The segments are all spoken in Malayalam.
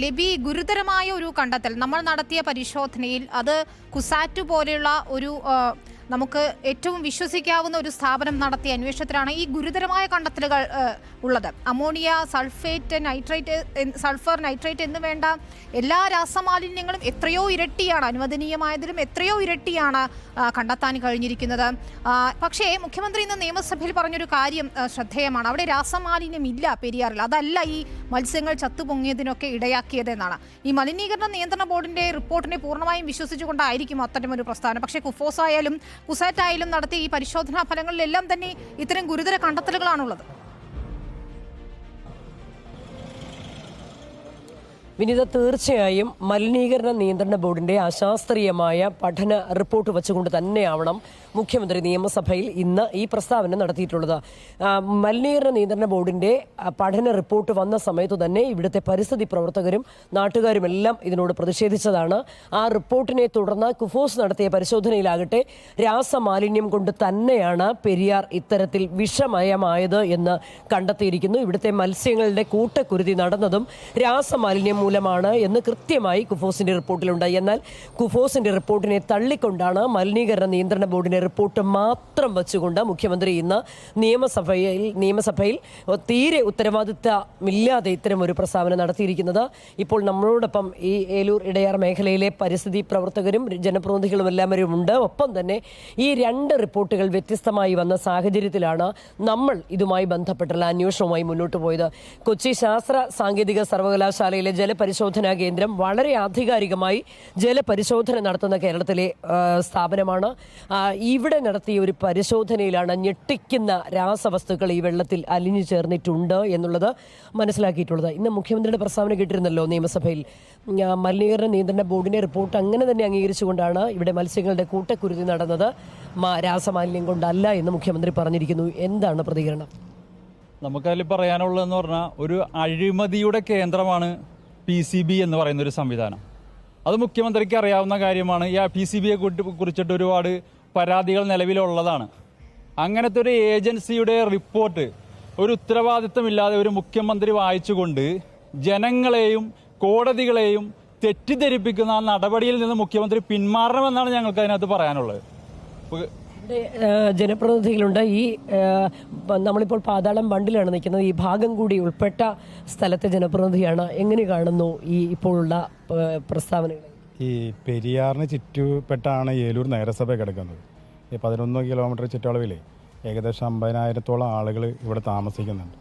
ലിബി, ഗുരുതരമായ ഒരു കണ്ടെത്തൽ നമ്മൾ നടത്തിയ പരിശോധനയിൽ അത് കുസാറ്റ് പോലെയുള്ള ഒരു നമുക്ക് ഏറ്റവും വിശ്വസിക്കാവുന്ന ഒരു സ്ഥാപനം നടത്തിയ അന്വേഷണത്തിലാണ് ഈ ഗുരുതരമായ കണ്ടെത്തലുകൾ ഉള്ളത്. അമോണിയ, സൾഫർ നൈട്രേറ്റ് എന്ന് വേണ്ട എല്ലാ രാസമാലിന്യങ്ങളും എത്രയോ ഇരട്ടിയാണ്, അനുവദനീയമായതിലും എത്രയോ ഇരട്ടിയാണ് കണ്ടെത്താൻ കഴിഞ്ഞിരിക്കുന്നത്. പക്ഷേ മുഖ്യമന്ത്രി ഇന്ന് നിയമസഭയിൽ പറഞ്ഞൊരു കാര്യം ശ്രദ്ധേയമാണ്. അവിടെ രാസമാലിന്യം ഇല്ല പെരിയാറിൽ, അതല്ല ഈ മത്സ്യങ്ങൾ ചത്തുപൊങ്ങിയതിനൊക്കെ ഇടയാക്കിയതെന്നാണ്. ഈ മലിനീകരണ നിയന്ത്രണ ബോർഡിന്റെ റിപ്പോർട്ടിനെ പൂർണ്ണമായും വിശ്വസിച്ചുകൊണ്ടായിരിക്കും അത്തരമൊരു പ്രസ്താവന. പക്ഷേ കുഫോസ് ആയാലും കുസാറ്റ് ആയാലും നടത്തിയ ഈ പരിശോധനാ ഫലങ്ങളിലെല്ലാം തന്നെ ഇത്തരം ഗുരുതര കണ്ടെത്തലുകളാണുള്ളത്. വിനിത, തീർച്ചയായും മലിനീകരണ നിയന്ത്രണ ബോർഡിന്റെ അശാസ്ത്രീയമായ പഠന റിപ്പോർട്ട് വെച്ചുകൊണ്ട് തന്നെയാവണം മുഖ്യമന്ത്രി നിയമസഭയിൽ ഇന്ന് ഈ പ്രസ്താവന നടത്തിയിട്ടുള്ളത്. മലിനീകരണ നിയന്ത്രണ ബോർഡിന്റെ പഠന റിപ്പോർട്ട് വന്ന സമയത്ത് തന്നെ ഇവിടുത്തെ പരിസ്ഥിതി പ്രവർത്തകരും നാട്ടുകാരും എല്ലാം ഇതിനോട് പ്രതിഷേധിച്ചതാണ്. ആ റിപ്പോർട്ടിനെ തുടർന്ന് കുഫോസ് നടത്തിയ പരിശോധനയിലാകട്ടെ രാസമാലിന്യം കൊണ്ട് തന്നെയാണ് പെരിയാർ ഇത്തരത്തിൽ വിഷമയമായത് എന്ന് കണ്ടെത്തിയിരിക്കുന്നു. ഇവിടുത്തെ മത്സ്യങ്ങളുടെ കൂട്ടക്കുരുതി നടന്നതും രാസമാലിന്യം മൂലമാണ് എന്ന് കൃത്യമായി കുഫോസിന്റെ റിപ്പോർട്ടിലുണ്ട്. എന്നാൽ കുഫോസിന്റെ റിപ്പോർട്ടിനെ തള്ളിക്കൊണ്ടാണ് മലിനീകരണ നിയന്ത്രണ ബോർഡിന്റെ റിപ്പോർട്ട് മാത്രം വെച്ചുകൊണ്ട് മുഖ്യമന്ത്രി ഇന്ന് നിയമസഭയിൽ തീരെ ഉത്തരവാദിത്തമില്ലാതെ ഇത്തരം ഒരു പ്രസ്താവന നടത്തിയിരിക്കുന്നത്. ഇപ്പോൾ നമ്മളോടൊപ്പം ഈ ഏലൂർ ഇടയാർ മേഖലയിലെ പരിസ്ഥിതി പ്രവർത്തകരും ജനപ്രതിനിധികളും എല്ലാവരും ഉണ്ട്. ഒപ്പം തന്നെ ഈ രണ്ട് റിപ്പോർട്ടുകൾ വ്യത്യസ്തമായി വന്ന സാഹചര്യത്തിലാണ് നമ്മൾ ഇതുമായി ബന്ധപ്പെട്ടുള്ള അന്വേഷണവുമായി മുന്നോട്ട് പോയത്. കൊച്ചി ശാസ്ത്ര സാങ്കേതിക സർവകലാശാലയിലെ ജലപരിശോധനാ കേന്ദ്രം വളരെ ആധികാരികമായി ജലപരിശോധന നടത്തുന്ന കേരളത്തിലെ സ്ഥാപനമാണ്. ഇവിടെ നടത്തിയ ഒരു പരിശോധനയിലാണ് ഞെട്ടിക്കുന്ന രാസവസ്തുക്കൾ ഈ വെള്ളത്തിൽ അലിഞ്ഞു ചേർന്നിട്ടുണ്ട് എന്നുള്ളത് മനസ്സിലാക്കിയിട്ടുള്ളത്. ഇന്ന് മുഖ്യമന്ത്രിയുടെ പ്രസ്താവന കേട്ടിരുന്നല്ലോ നിയമസഭയിൽ. മലിനീകരണ നിയന്ത്രണ ബോർഡിന്റെ റിപ്പോർട്ട് അങ്ങനെ തന്നെ അംഗീകരിച്ചുകൊണ്ടാണ് ഇവിടെ മത്സ്യങ്ങളുടെ കൂട്ടക്കുരുതി നടന്നത്, രാസമാലിന്യം കൊണ്ടല്ല എന്ന് മുഖ്യമന്ത്രി പറഞ്ഞിരിക്കുന്നു. എന്താണ് പ്രതികരണം? നമുക്കതിൽ പറയാനുള്ളതെന്ന് പറഞ്ഞാൽ ഒരു അഴിമതിയുടെ കേന്ദ്രമാണ് PCB എന്ന് പറയുന്ന ഒരു സംവിധാനം. അത് മുഖ്യമന്ത്രിക്ക് അറിയാവുന്ന കാര്യമാണ്. ഈ PCBയെ കുറിച്ചിട്ട് ഒരുപാട് പരാതികൾ നിലവിലുള്ളതാണ്. അങ്ങനത്തെ ഒരു ഏജൻസിയുടെ റിപ്പോർട്ട് ഒരു ഉത്തരവാദിത്തമില്ലാതെ ഒരു മുഖ്യമന്ത്രി വായിച്ചുകൊണ്ട് ജനങ്ങളെയും കോടതികളെയും തെറ്റിദ്ധരിപ്പിക്കുന്ന ആ നടപടിയിൽ നിന്ന് മുഖ്യമന്ത്രി പിന്മാറണമെന്നാണ് ഞങ്ങൾക്ക് അതിനകത്ത് പറയാനുള്ളത്. ജനപ്രതിനിധികളുണ്ട്. ഈ നമ്മളിപ്പോൾ പാതാളം ബണ്ടിലാണ് നിൽക്കുന്നത്. ഈ ഭാഗം കൂടി ഉൾപ്പെട്ട സ്ഥലത്തെ ജനപ്രതിനിധിയാണ്. എങ്ങനെ കാണുന്നു ഈ ഇപ്പോഴുള്ള പ്രസ്താവനകൾ? ഈ പെരിയാറിന് ചുറ്റുപ്പെട്ടാണ് ഏലൂർ നഗരസഭ കിടക്കുന്നത്. ഈ 11 കിലോമീറ്റർ ചുറ്റളവിൽ ഏകദേശം 50,000-ഓളം ആളുകൾ ഇവിടെ താമസിക്കുന്നുണ്ട്.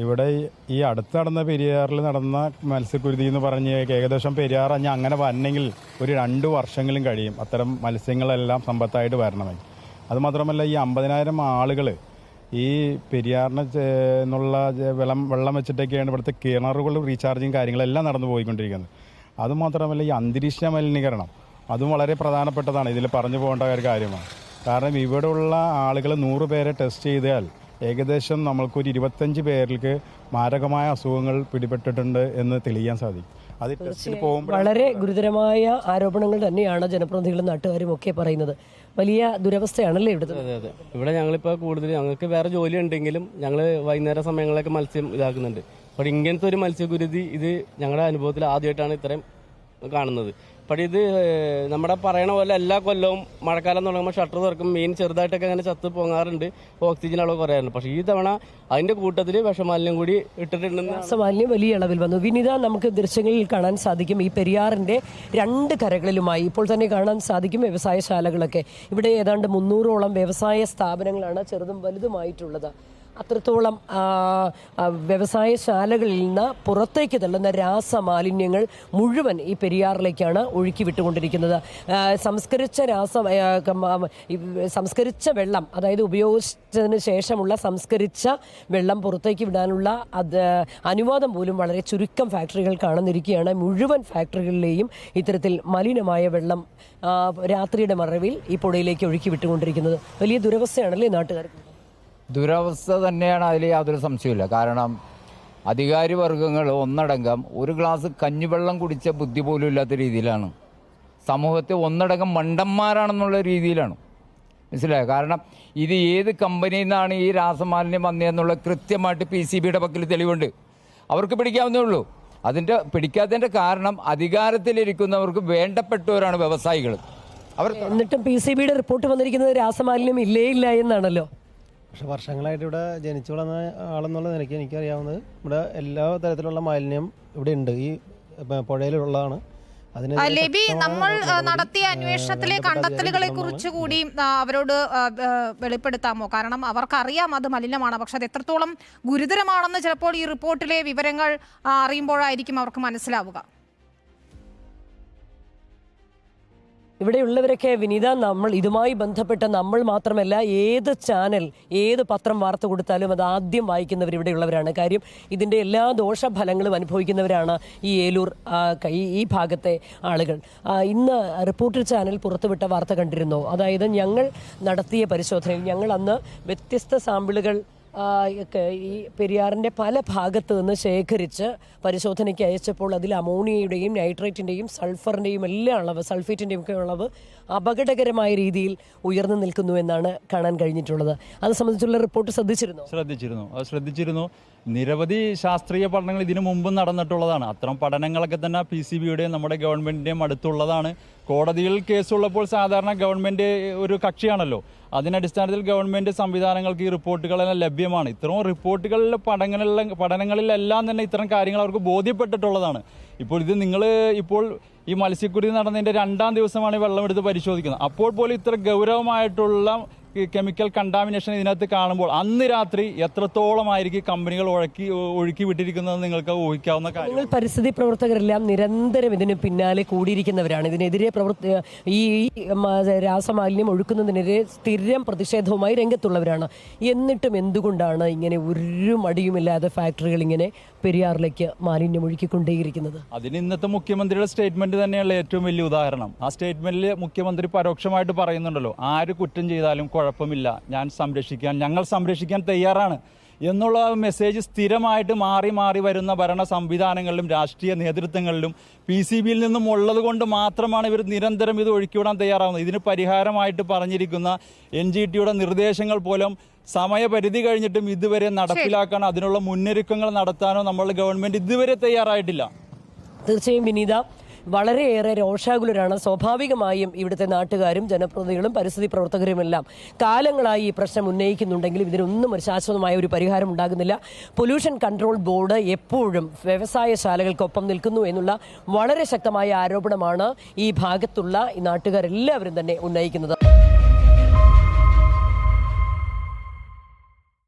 ഇവിടെ ഈ അടുത്ത് നടന്ന പെരിയാറിൽ നടന്ന മത്സ്യക്കുരുതി എന്ന് പറഞ്ഞ് ഏകദേശം പെരിയാർ അങ്ങനെ വരണമെങ്കിൽ ഒരു 2 വർഷങ്ങളും കഴിയും അത്തരം മത്സ്യങ്ങളെല്ലാം സമ്പത്തായിട്ട് വരണമെങ്കിൽ. അതുമാത്രമല്ല ഈ 50,000 ആളുകൾ ഈ പെരിയാറിന് എന്നുള്ള വെള്ളം വെച്ചിട്ടൊക്കെയാണ് ഇവിടുത്തെ കിണറുകൾ റീചാർജിങ് കാര്യങ്ങളെല്ലാം നടന്നു പോയിക്കൊണ്ടിരിക്കുന്നത്. അതുമാത്രമല്ല ഈ അന്തരീക്ഷ മലിനീകരണം അതും വളരെ പ്രധാനപ്പെട്ടതാണ്. ഇതിൽ പറഞ്ഞു പോകേണ്ട ഒരു കാര്യമാണ്. കാരണം ഇവിടെയുള്ള ആളുകൾ 100 പേരെ ടെസ്റ്റ് ചെയ്താൽ ഏകദേശം നമ്മൾക്കൊരു 25 പേർക്ക് മാരകമായ അസുഖങ്ങൾ പിടിപെട്ടിട്ടുണ്ട് എന്ന് തെളിയാൻ സാധിക്കും. അത് ടെസ്റ്റിൽ പോകുമ്പോൾ വളരെ ഗുരുതരമായ ആരോപണങ്ങൾ തന്നെയാണ് ജനപ്രതിനിധികളും നാട്ടുകാരും ഒക്കെ പറയുന്നത്. വലിയ ദുരവസ്ഥയാണല്ലേ ഇവിടുത്തെ? അതെ. ഇവിടെ ഞങ്ങളിപ്പോൾ കൂടുതൽ ഞങ്ങൾക്ക് വേറെ ജോലി ഉണ്ടെങ്കിലും ഞങ്ങൾ വൈകുന്നേര സമയങ്ങളിലൊക്കെ മത്സ്യം ഇതാക്കുന്നുണ്ട്. അപ്പോൾ ഇങ്ങനത്തെ ഒരു മത്സ്യക്കുരുതി ഇത് ഞങ്ങളുടെ അനുഭവത്തിൽ ആദ്യമായിട്ടാണ് ഇത്രയും കാണുന്നത്. അപ്പോൾ ഇത് നമ്മുടെ പറയണ പോലെ എല്ലാ കൊല്ലവും മഴക്കാലം തുടങ്ങുമ്പോൾ ഷട്ടർ തുറക്കും, മീൻ ചെറുതായിട്ടൊക്കെ അങ്ങനെ ചത്ത് പോകാറുണ്ട്, ഓക്സിജൻ അളവ് കുറയാറുണ്ട്. പക്ഷേ ഈ തവണ അതിൻ്റെ കൂട്ടത്തിൽ വിഷമാലിന്യം കൂടി ഇട്ടിട്ടുണ്ടെന്ന്. വിഷമാലിന്യം വലിയ അളവിൽ വന്നു. വിനിത, നമുക്ക് ദൃശ്യങ്ങളിൽ കാണാൻ സാധിക്കും ഈ പെരിയാറിൻ്റെ 2 കരകളിലുമായി ഇപ്പോൾ തന്നെ കാണാൻ സാധിക്കും വ്യവസായശാലകളൊക്കെ. ഇവിടെ ഏതാണ്ട് 300ഓളം വ്യവസായ സ്ഥാപനങ്ങളാണ് ചെറുതും വലുതുമായിട്ടുള്ളത്. അത്രത്തോളം വ്യവസായശാലകളിൽ നിന്ന് പുറത്തേക്ക് തള്ളുന്ന രാസമാലിന്യങ്ങൾ മുഴുവൻ ഈ പെരിയാറിലേക്കാണ് ഒഴുക്കി വിട്ടുകൊണ്ടിരിക്കുന്നത്. സംസ്കരിച്ച വെള്ളം, അതായത് ഉപയോഗിച്ചതിന് ശേഷമുള്ള സംസ്കരിച്ച വെള്ളം പുറത്തേക്ക് വിടാനുള്ള അനുവാദം പോലും വളരെ ചുരുക്കം ഫാക്ടറികൾ കാണുന്നിരിക്കുകയാണ്. മുഴുവൻ ഫാക്ടറികളിലെയും ഇത്തരത്തിൽ മലിനമായ വെള്ളം രാത്രിയുടെ മറവിൽ ഈ പുഴയിലേക്ക് ഒഴുക്കി വിട്ടുകൊണ്ടിരിക്കുന്നത് വലിയ ദുരവസ്ഥയാണല്ലേ നാട്ടുകാർക്ക്? ദുരവസ്ഥ തന്നെയാണ്, അതിൽ യാതൊരു സംശയമില്ല. കാരണം അധികാരി വർഗങ്ങൾ ഒന്നടങ്കം ഒരു ഗ്ലാസ് കഞ്ഞിവെള്ളം കുടിച്ച ബുദ്ധി പോലും ഇല്ലാത്ത രീതിയിലാണ് സമൂഹത്തെ ഒന്നടങ്കം മണ്ടന്മാരാണെന്നുള്ള രീതിയിലാണ്. മനസ്സിലായോ? കാരണം ഇത് ഏത് കമ്പനിയിൽ നിന്നാണ് ഈ രാസമാലിന്യം വന്നതെന്നുള്ള കൃത്യമായിട്ട് PCBയുടെ പക്കൽ തെളിവുണ്ട്. അവർക്ക് പിടിക്കാവുന്നേ ഉള്ളൂ. അതിൻ്റെ പിടിക്കാത്തതിൻ്റെ കാരണം അധികാരത്തിലിരിക്കുന്നവർക്ക് വേണ്ടപ്പെട്ടവരാണ് വ്യവസായികൾ. അവർ എന്നിട്ടും PCBയുടെ റിപ്പോർട്ട് വന്നിരിക്കുന്നത് രാസമാലിന്യം ഇല്ല എന്നാണല്ലോ. പക്ഷെ വർഷങ്ങളായിട്ട് ഇവിടെ ജനിച്ചു വളർന്ന ആളെന്നുള്ള നിലയ്ക്ക് എനിക്കറിയാവുന്നത് ഇവിടെ എല്ലാ തരത്തിലുള്ള മാലിന്യം ഇവിടെ ഉണ്ട്, ഈ പുഴയിലുള്ളതാണ്. ലബി, നമ്മൾ നടത്തിയ അന്വേഷണത്തിലെ കണ്ടെത്തലുകളെ കുറിച്ച് കൂടി അവരോട് വെളിപ്പെടുത്താമോ? കാരണം അവർക്കറിയാം അത് മലിനമാണ്, പക്ഷെ അത് എത്രത്തോളം ഗുരുതരമാണെന്ന് ചിലപ്പോൾ ഈ റിപ്പോർട്ടിലെ വിവരങ്ങൾ അറിയുമ്പോഴായിരിക്കും അവർക്ക് മനസ്സിലാവുക. ഇവിടെയുള്ളവരൊക്കെ വിനീത, നമ്മൾ ഇതുമായി ബന്ധപ്പെട്ട നമ്മൾ മാത്രമല്ല, ഏത് ചാനൽ ഏത് പത്രം വാർത്ത കൊടുത്താലും അത് ആദ്യം വായിക്കുന്നവർ ഇവിടെയുള്ളവരാണ്. കാര്യം ഇതിൻ്റെ എല്ലാ ദോഷഫലങ്ങളും അനുഭവിക്കുന്നവരാണ് ഈ ഏലൂർ ഈ ഭാഗത്തെ ആളുകൾ. ഇന്ന് റിപ്പോർട്ടർ ചാനൽ പുറത്തുവിട്ട വാർത്ത കണ്ടിരുന്നു. അതായത് ഞങ്ങൾ നടത്തിയ പരിശോധനയിൽ ഞങ്ങൾ അന്ന് വ്യത്യസ്ത സാമ്പിളുകൾ ഈ പെരിയാറിൻ്റെ പല ഭാഗത്ത് നിന്ന് ശേഖരിച്ച് പരിശോധനയ്ക്ക് അയച്ചപ്പോൾ അതിൽ അമോണിയയുടെയും നൈട്രേറ്റിൻ്റെയും സൾഫറിൻ്റെയും എല്ലാ അളവ്, സൾഫേറ്റിൻ്റെയും ഒക്കെ അളവ് അപകടകരമായ രീതിയിൽ ഉയർന്നു നിൽക്കുന്നു എന്നാണ് കാണാൻ കഴിഞ്ഞിട്ടുള്ളത്. അത് സംബന്ധിച്ചുള്ള റിപ്പോർട്ട് ശ്രദ്ധിച്ചിരുന്നു. നിരവധി ശാസ്ത്രീയ പഠനങ്ങൾ ഇതിനു മുമ്പും നടന്നിട്ടുള്ളതാണ്. അത്തരം പഠനങ്ങളൊക്കെ തന്നെ PCBയുടെയും നമ്മുടെ ഗവൺമെൻറ്റിൻ്റെയും അടുത്തുള്ളതാണ്. കോടതിയിൽ കേസുള്ളപ്പോൾ സാധാരണ ഗവൺമെൻറ് ഒരു കക്ഷിയാണല്ലോ. അതിനടിസ്ഥാനത്തിൽ ഗവൺമെൻറ് സംവിധാനങ്ങൾക്ക് ഈ റിപ്പോർട്ടുകളെല്ലാം ലഭ്യമാണ്. ഇത്തരം റിപ്പോർട്ടുകളിലെ പഠനങ്ങളിലെല്ലാം തന്നെ ഇത്തരം കാര്യങ്ങൾ അവർക്ക് ബോധ്യപ്പെട്ടിട്ടുള്ളതാണ്. ഇപ്പോൾ ഇത് ഇപ്പോൾ ഈ മത്സ്യക്കുരുതി നടന്നതിൻ്റെ 2ാം ദിവസമാണ് ഈ വെള്ളമെടുത്ത് പരിശോധിക്കുന്നത്. അപ്പോൾ പോലും ഇത്ര ഗൗരവമായിട്ടുള്ള കെമിക്കൽ കണ്ടാമിനേഷൻ ഇതിനകത്ത് കാണുമ്പോൾ അന്ന് രാത്രി എത്രത്തോളമായിരിക്കും കമ്പനികൾ ഒഴുക്കി വിട്ടിരിക്കുന്നത് നിങ്ങൾക്ക് ഊഹിക്കാവുന്ന കാര്യം. പരിസ്ഥിതി പ്രവർത്തകരെല്ലാം നിരന്തരം ഇതിന് പിന്നാലെ കൂടിയിരിക്കുന്നവരാണ്. ഇതിനെതിരെ ഈ രാസമാലിന്യം ഒഴുക്കുന്നതിനെതിരെ സ്ഥിരം പ്രതിഷേധവുമായി രംഗത്തുള്ളവരാണ്. എന്നിട്ടും എന്തുകൊണ്ടാണ് ഇങ്ങനെ ഒരു മടിയുമില്ലാതെ ഫാക്ടറികൾ ഇങ്ങനെ പെരിയാറിലേക്ക് മാലിന്യം ഒഴുക്കിക്കൊണ്ടേയിരിക്കുന്നത്? അതിന് ഇന്നത്തെ മുഖ്യമന്ത്രിയുടെ സ്റ്റേറ്റ്മെന്റ് തന്നെയുള്ള ഏറ്റവും വലിയ ഉദാഹരണം. ആ സ്റ്റേറ്റ്മെന്റിൽ മുഖ്യമന്ത്രി പരോക്ഷമായിട്ട് പറയുന്നുണ്ടല്ലോ, ആര് കുറ്റം ചെയ്താലും കുഴപ്പമില്ല, ഞങ്ങൾ സംരക്ഷിക്കാൻ തയ്യാറാണ് എന്നുള്ള മെസ്സേജ് സ്ഥിരമായിട്ട് മാറി മാറി വരുന്ന ഭരണ സംവിധാനങ്ങളിലും രാഷ്ട്രീയ നേതൃത്വങ്ങളിലും PCBയിൽ നിന്നും ഉള്ളത് കൊണ്ട് മാത്രമാണ് ഇവർ നിരന്തരം ഇത് ഒഴുക്കിവിടാൻ തയ്യാറാവുന്നത്. ഇതിന് പരിഹാരമായിട്ട് പറഞ്ഞിരിക്കുന്ന NGTയുടെ നിർദ്ദേശങ്ങൾ പോലും സമയപരിധി കഴിഞ്ഞിട്ടും ഇതുവരെ നടപ്പിലാക്കാൻ, അതിനുള്ള മുന്നൊരുക്കങ്ങൾ നടത്താനോ നമ്മളുടെ ഗവൺമെൻറ് ഇതുവരെ തയ്യാറായിട്ടില്ല. തീർച്ചയായും വിനീത, വളരെയേറെ രോഷാകുലരാണ് സ്വാഭാവികമായും ഇവിടുത്തെ നാട്ടുകാരും ജനപ്രതിനിധികളും പരിസ്ഥിതി പ്രവർത്തകരുമെല്ലാം. കാലങ്ങളായി ഈ പ്രശ്നം ഉന്നയിക്കുന്നുണ്ടെങ്കിലും ഇതിനൊന്നും ഒരു ശാശ്വതമായ ഒരു പരിഹാരം ഉണ്ടാകുന്നില്ല. പൊല്യൂഷൻ കൺട്രോൾ ബോർഡ് എപ്പോഴും വ്യവസായശാലകൾക്കൊപ്പം നിൽക്കുന്നു എന്നുള്ള വളരെ ശക്തമായ ആരോപണമാണ് ഈ ഭാഗത്തുള്ള ഈ നാട്ടുകാരെല്ലാവരും തന്നെ ഉന്നയിക്കുന്നത്.